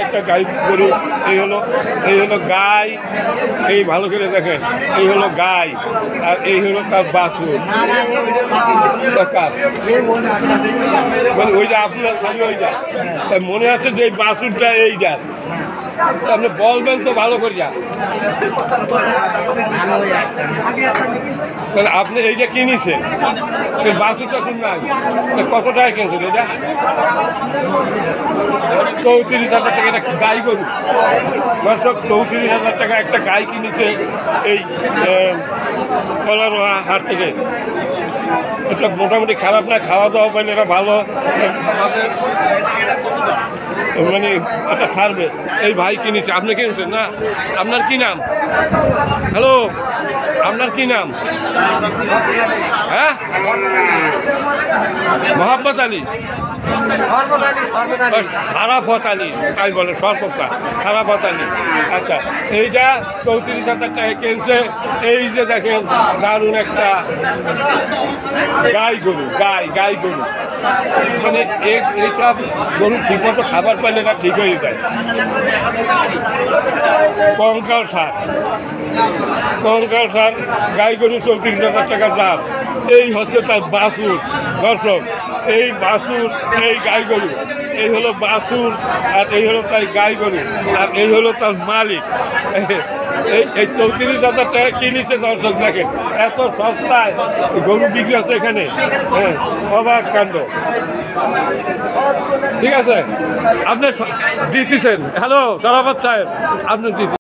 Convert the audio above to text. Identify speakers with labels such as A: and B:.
A: একটা গাই গরু, এই হলো গাই, এই ভালো করে দেখেন, এই হলো গাই আর এই হলো তার বাছুর। মানে ওইটা আপনার খালি ওইটা মনে আছে যে এই বাছুরটা এইটা আপনি বলবেন তো ভালো করিয়া। তাহলে আপনি এইটা কিনেছেন, বাছুরটা শুনবেন কত টাকা কিনছেন? এটা 34,000 টাকা। এটা গাই গরু দর্শক, 34,000 টাকা একটা গাই কিনেছে এই কলারোয়া হাট থেকে। এটা মোটামুটি খারাপ না, খাওয়া দাওয়া পাইলে এটা ভালো, মানে একটা ছাড়বে। এই ভাই কিনেছে, আপনি কিনেছেন না? আপনার কি নাম? হ্যালো, আপনার কি নাম? হ্যাঁ, মোহাম্মদ আলী, খারাফত আলী, তাই বলে সরকার খারাফত আলী। আচ্ছা, এইটা 34,000 টাকা কিনছে। এই যে দেখেন দারুণ একটা গাই গরু, গাই গরু। মানে এইসব গরু ঠিক মতো খাবার পাইলে না ঠিক হয়ে যায়। কঙ্কাল সার গাই গরু 34,000 টাকা দাম। এই হচ্ছে তার বাছুর দর্শক, এই বাছুর, এই গাই গরু, এই হলো বাছুর আর এই হলো তাই গাই গরু আর এই হলো তার মালিক। এই 34,000 টাকা কিনেছে দর্শক, দেখেন এত সস্তায় গরু বিক্রি আছে এখানে। হ্যাঁ, অবাক কাণ্ড। ঠিক আছে, আপনি জিতেছেন। হ্যালো সরাফত সাহেব, আপনি জিতেছেন।